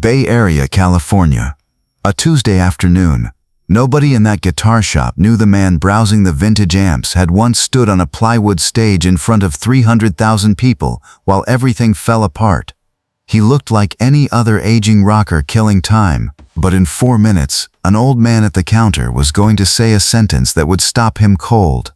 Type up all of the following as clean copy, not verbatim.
Bay Area, California. A Tuesday afternoon. Nobody in that guitar shop knew the man browsing the vintage amps had once stood on a plywood stage in front of 300,000 people while everything fell apart. He looked like any other aging rocker killing time, but in 4 minutes, an old man at the counter was going to say a sentence that would stop him cold.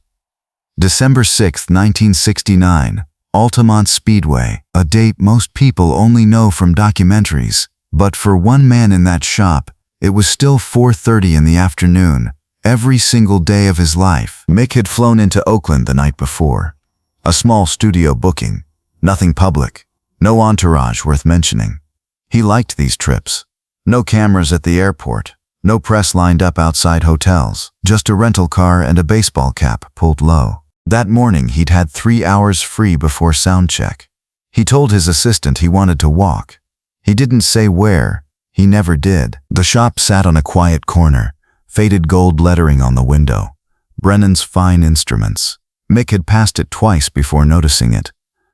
December 6, 1969, Altamont Speedway, a date most people only know from documentaries, but for one man in that shop, it was still 4:30 in the afternoon, every single day of his life. Mick had flown into Oakland the night before. A small studio booking, nothing public, no entourage worth mentioning. He liked these trips. No cameras at the airport, no press lined up outside hotels, just a rental car and a baseball cap pulled low. That morning he'd had 3 hours free before sound check. He told his assistant he wanted to walk. He didn't say where, he never did. The shop sat on a quiet corner, faded gold lettering on the window. Brennan's Fine Instruments. Mick had passed it twice before noticing it.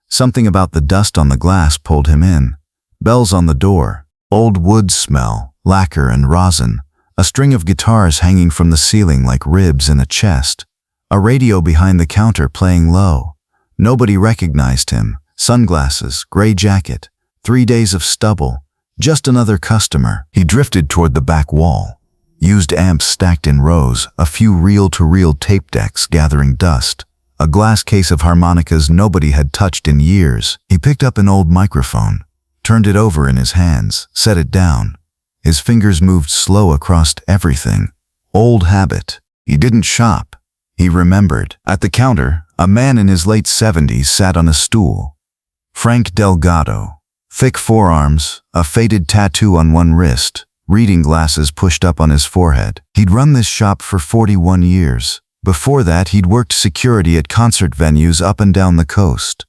Something about the dust on the glass pulled him in. Bells on the door, old wood smell, lacquer and rosin, a string of guitars hanging from the ceiling like ribs in a chest. A radio behind the counter playing low. Nobody recognized him. Sunglasses, gray jacket, 3 days of stubble, just another customer. He drifted toward the back wall. Used amps stacked in rows, a few reel-to-reel tape decks gathering dust, a glass case of harmonicas nobody had touched in years. He picked up an old microphone, turned it over in his hands, set it down. His fingers moved slow across everything. Old habit. He didn't shop. He remembered. At the counter, a man in his late 70s sat on a stool. Frank Delgado. Thick forearms, a faded tattoo on one wrist, reading glasses pushed up on his forehead. He'd run this shop for 41 years. Before that, he'd worked security at concert venues up and down the coast.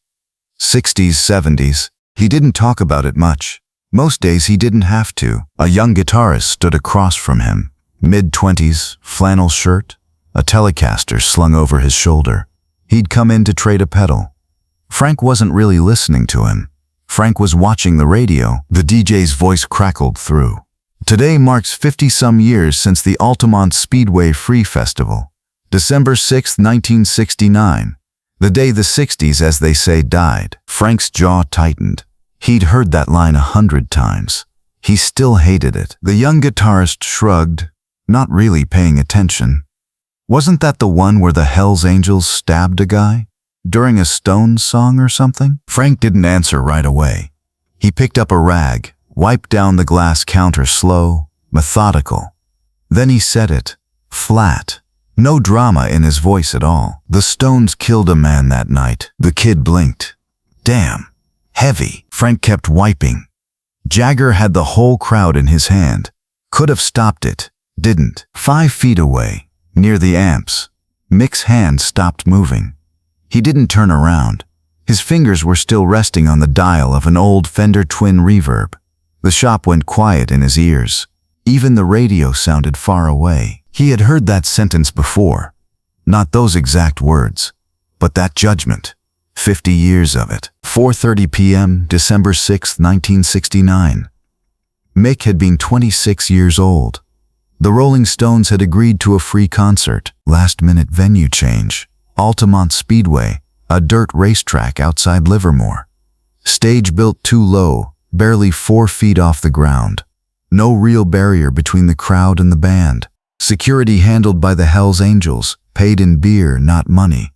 60s, 70s. He didn't talk about it much. Most days he didn't have to. A young guitarist stood across from him. Mid-20s, flannel shirt, a Telecaster slung over his shoulder. He'd come in to trade a pedal. Frank wasn't really listening to him. Frank was watching the radio. The DJ's voice crackled through. Today marks 50-some years since the Altamont Speedway Free Festival. December 6, 1969. The day the 60s, as they say, died. Frank's jaw tightened. He'd heard that line 100 times. He still hated it. The young guitarist shrugged, not really paying attention. Wasn't that the one where the Hells Angels stabbed a guy? During a Stones song or something? Frank didn't answer right away. He picked up a rag, wiped down the glass counter slow, methodical. Then he said it, flat. No drama in his voice at all. The Stones killed a man that night. The kid blinked. Damn. Heavy. Frank kept wiping. Jagger had the whole crowd in his hand. Could have stopped it. Didn't. 5 feet away, near the amps, Mick's hand stopped moving. He didn't turn around. His fingers were still resting on the dial of an old Fender Twin Reverb. The shop went quiet in his ears. Even the radio sounded far away. He had heard that sentence before. Not those exact words, but that judgment. 50 years of it. 4:30 p.m., December 6, 1969. Mick had been 26 years old. The Rolling Stones had agreed to a free concert. Last-minute venue change. Altamont Speedway, a dirt racetrack outside Livermore. Stage built too low, barely 4 feet off the ground. No real barrier between the crowd and the band. Security handled by the Hells Angels, paid in beer, not money.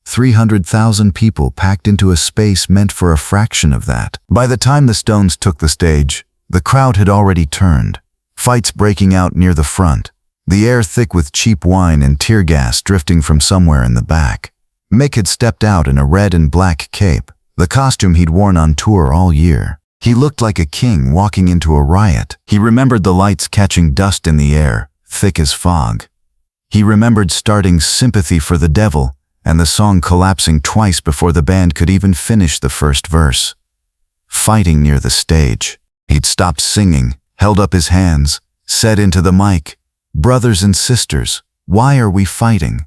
300,000 people packed into a space meant for a fraction of that. By the time the Stones took the stage, the crowd had already turned. Fights breaking out near the front. The air thick with cheap wine and tear gas drifting from somewhere in the back. Mick had stepped out in a red and black cape, the costume he'd worn on tour all year. He looked like a king walking into a riot. He remembered the lights catching dust in the air, thick as fog. He remembered starting Sympathy for the Devil and the song collapsing twice before the band could even finish the first verse. Fighting near the stage. He'd stopped singing, held up his hands, said into the mic, "Brothers and sisters, why are we fighting?"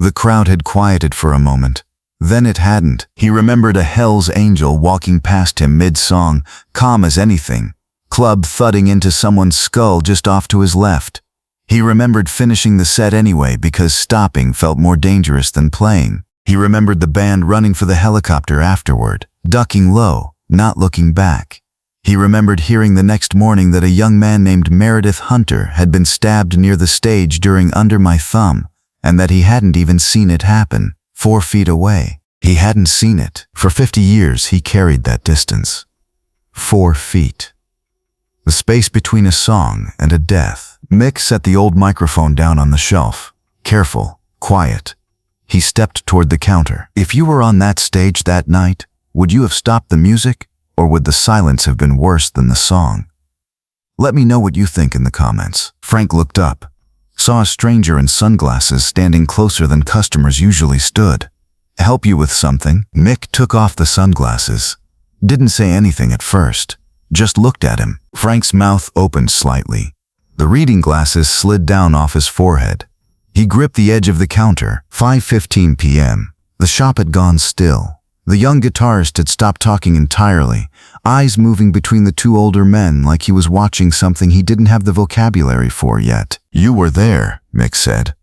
The crowd had quieted for a moment. Then it hadn't. He remembered a Hell's Angel walking past him mid-song, calm as anything, club thudding into someone's skull just off to his left. He remembered finishing the set anyway because stopping felt more dangerous than playing. He remembered the band running for the helicopter afterward, ducking low, not looking back. He remembered hearing the next morning that a young man named Meredith Hunter had been stabbed near the stage during Under My Thumb, and that he hadn't even seen it happen, 4 feet away. He hadn't seen it. For 50 years he carried that distance. 4 feet. The space between a song and a death. Mick set the old microphone down on the shelf. Careful, quiet. He stepped toward the counter. If you were on that stage that night, would you have stopped the music, or would the silence have been worse than the song? Let me know what you think in the comments. Frank looked up, saw a stranger in sunglasses standing closer than customers usually stood. Help you with something? Mick took off the sunglasses. Didn't say anything at first, just looked at him. Frank's mouth opened slightly. The reading glasses slid down off his forehead. He gripped the edge of the counter. 5:15 p.m. The shop had gone still. The young guitarist had stopped talking entirely, eyes moving between the two older men like he was watching something he didn't have the vocabulary for yet. You were there, Mick said.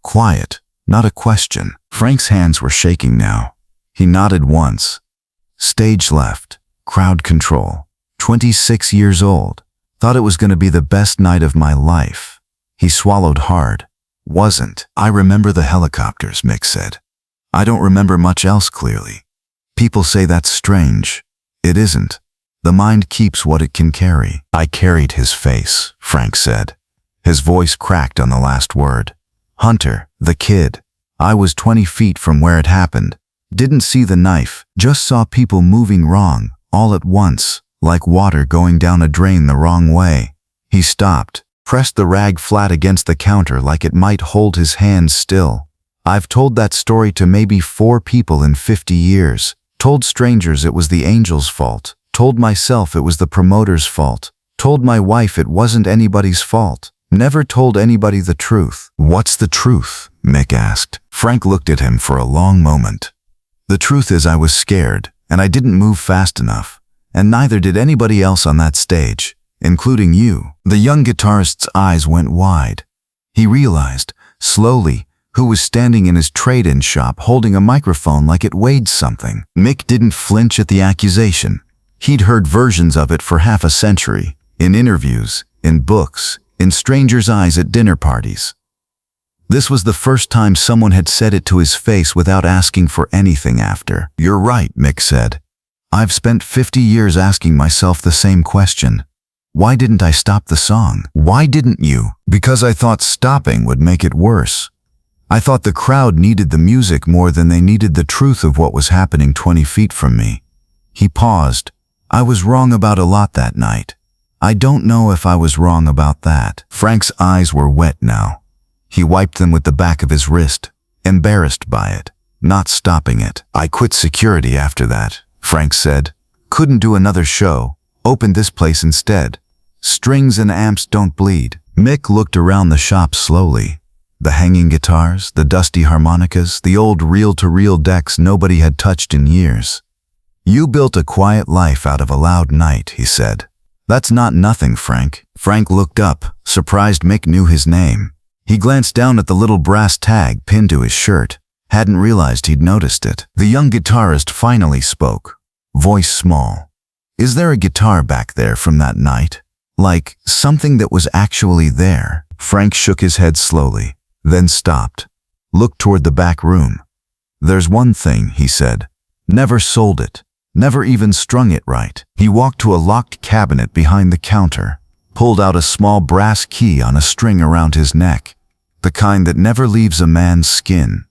Quiet, not a question. Frank's hands were shaking now. He nodded once. Stage left, crowd control. 26 years old. Thought it was going to be the best night of my life. He swallowed hard. Wasn't. I remember the helicopters, Mick said. I don't remember much else clearly. People say that's strange. It isn't. The mind keeps what it can carry. I carried his face, Frank said. His voice cracked on the last word. Hunter, the kid. I was 20 feet from where it happened. Didn't see the knife, just saw people moving wrong, all at once, like water going down a drain the wrong way. He stopped, pressed the rag flat against the counter like it might hold his hands still. I've told that story to maybe 4 people in 50 years. Told strangers it was the angel's fault. Told myself it was the promoter's fault. Told my wife it wasn't anybody's fault. Never told anybody the truth. What's the truth? Mick asked. Frank looked at him for a long moment. The truth is I was scared, and I didn't move fast enough. And neither did anybody else on that stage, including you. The young guitarist's eyes went wide. He realized, slowly, who was standing in his trade-in shop holding a microphone like it weighed something. Mick didn't flinch at the accusation. He'd heard versions of it for half a century, in interviews, in books, in strangers' eyes at dinner parties. This was the first time someone had said it to his face without asking for anything after. You're right, Mick said. I've spent 50 years asking myself the same question. Why didn't I stop the song? Why didn't you? Because I thought stopping would make it worse. I thought the crowd needed the music more than they needed the truth of what was happening 20 feet from me. He paused. I was wrong about a lot that night. I don't know if I was wrong about that. Frank's eyes were wet now. He wiped them with the back of his wrist, embarrassed by it, not stopping it. I quit security after that, Frank said. Couldn't do another show. Opened this place instead. Strings and amps don't bleed. Mick looked around the shop slowly. The hanging guitars, the dusty harmonicas, the old reel-to-reel decks nobody had touched in years. You built a quiet life out of a loud night, he said. That's not nothing, Frank. Frank looked up, surprised Mick knew his name. He glanced down at the little brass tag pinned to his shirt. Hadn't realized he'd noticed it. The young guitarist finally spoke, voice small. Is there a guitar back there from that night? Like, something that was actually there? Frank shook his head slowly, then stopped, looked toward the back room. There's one thing, he said. Never sold it. Never even strung it right. He walked to a locked cabinet behind the counter, pulled out a small brass key on a string around his neck, the kind that never leaves a man's skin.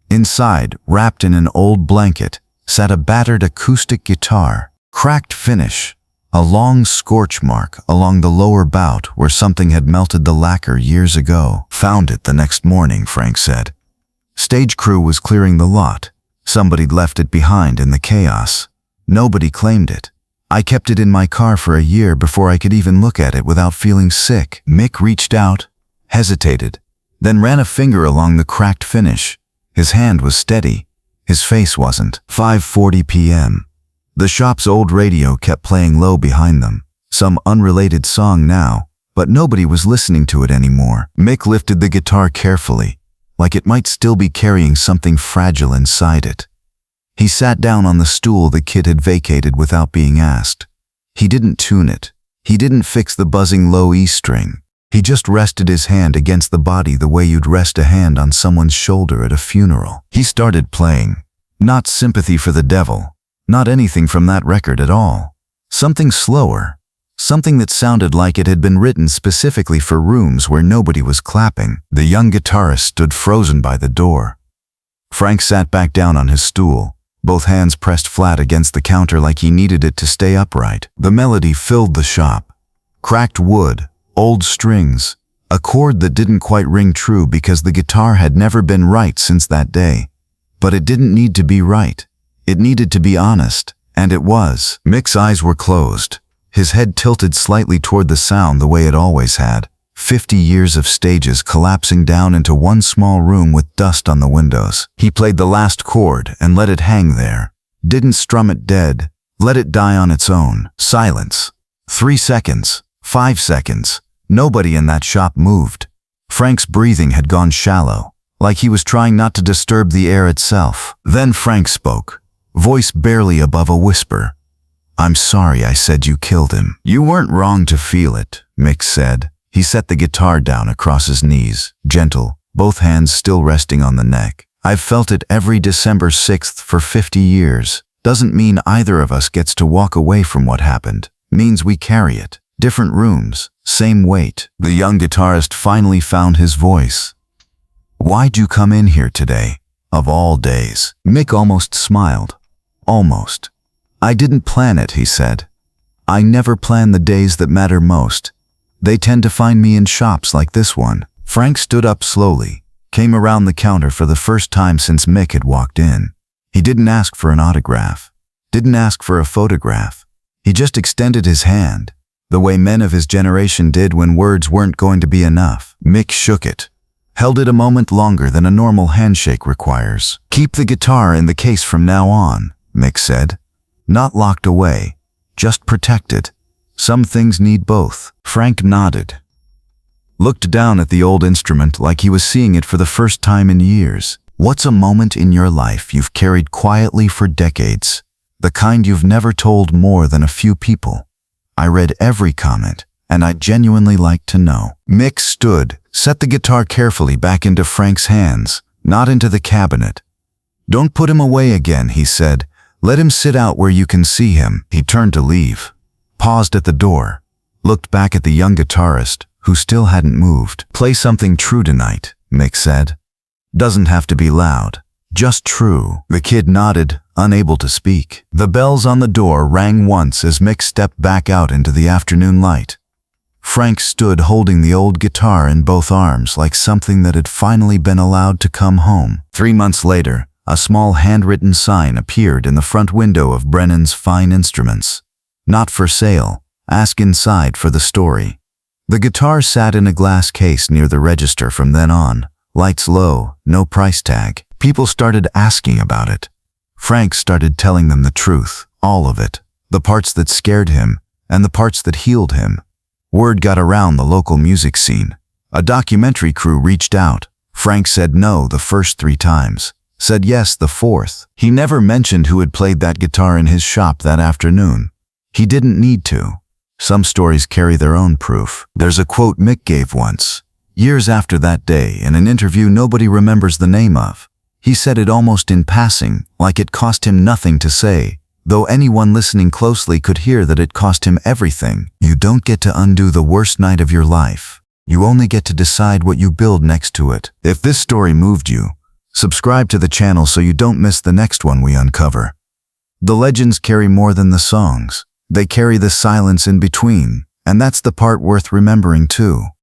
Inside, wrapped in an old blanket, sat a battered acoustic guitar, cracked finish, a long scorch mark along the lower bout where something had melted the lacquer years ago. Found it the next morning, Frank said. Stage crew was clearing the lot. Somebody'd left it behind in the chaos. Nobody claimed it. I kept it in my car for a year before I could even look at it without feeling sick. Mick reached out, hesitated, then ran a finger along the cracked finish. His hand was steady. His face wasn't. 5:40 p.m. The shop's old radio kept playing low behind them. Some unrelated song now, but nobody was listening to it anymore. Mick lifted the guitar carefully, like it might still be carrying something fragile inside it. He sat down on the stool the kid had vacated without being asked. He didn't tune it. He didn't fix the buzzing low E string. He just rested his hand against the body the way you'd rest a hand on someone's shoulder at a funeral. He started playing. Not Sympathy for the Devil. Not anything from that record at all. Something slower. Something that sounded like it had been written specifically for rooms where nobody was clapping. The young guitarist stood frozen by the door. Frank sat back down on his stool, both hands pressed flat against the counter like he needed it to stay upright. The melody filled the shop. Cracked wood, old strings, a chord that didn't quite ring true because the guitar had never been right since that day. But it didn't need to be right. It needed to be honest, and it was. Mick's eyes were closed. His head tilted slightly toward the sound the way it always had. 50 years of stages collapsing down into one small room with dust on the windows. He played the last chord and let it hang there. Didn't strum it dead. Let it die on its own. Silence. 3 seconds. 5 seconds. Nobody in that shop moved. Frank's breathing had gone shallow, like he was trying not to disturb the air itself. Then Frank spoke, voice barely above a whisper. "I'm sorry I said you killed him." "You weren't wrong to feel it," Mick said. He set the guitar down across his knees, gentle, both hands still resting on the neck. "I've felt it every December 6th for 50 years. Doesn't mean either of us gets to walk away from what happened. Means we carry it. Different rooms, same weight." The young guitarist finally found his voice. "Why'd you come in here today, of all days?" Mick almost smiled. Almost. "I didn't plan it," he said. "I never plan the days that matter most. They tend to find me in shops like this one." Frank stood up slowly, came around the counter for the first time since Mick had walked in. He didn't ask for an autograph. Didn't ask for a photograph. He just extended his hand, the way men of his generation did when words weren't going to be enough. Mick shook it. Held it a moment longer than a normal handshake requires. "Keep the guitar in the case from now on," Mick said. "Not locked away, just protected. Some things need both." Frank nodded. Looked down at the old instrument like he was seeing it for the first time in years. "What's a moment in your life you've carried quietly for decades? The kind you've never told more than a few people? I read every comment, and I'd genuinely like to know." Mick stood, set the guitar carefully back into Frank's hands, not into the cabinet. "Don't put him away again," he said. "Let him sit out where you can see him." He turned to leave. Paused at the door. Looked back at the young guitarist, who still hadn't moved. "Play something true tonight," Mick said. "Doesn't have to be loud. Just true." The kid nodded, unable to speak. The bells on the door rang once as Mick stepped back out into the afternoon light. Frank stood holding the old guitar in both arms like something that had finally been allowed to come home. 3 months later, a small handwritten sign appeared in the front window of Brennan's Fine Instruments. "Not for sale. Ask inside for the story." The guitar sat in a glass case near the register from then on. Lights low, no price tag. People started asking about it. Frank started telling them the truth, all of it. The parts that scared him, and the parts that healed him. Word got around the local music scene. A documentary crew reached out. Frank said no the first 3 times. Said yes the 4th. He never mentioned who had played that guitar in his shop that afternoon. He didn't need to. Some stories carry their own proof. There's a quote Mick gave once, years after that day, in an interview nobody remembers the name of. He said it almost in passing, like it cost him nothing to say, though anyone listening closely could hear that it cost him everything. "You don't get to undo the worst night of your life. You only get to decide what you build next to it." If this story moved you, subscribe to the channel so you don't miss the next one we uncover. The legends carry more than the songs. They carry the silence in between, and that's the part worth remembering too.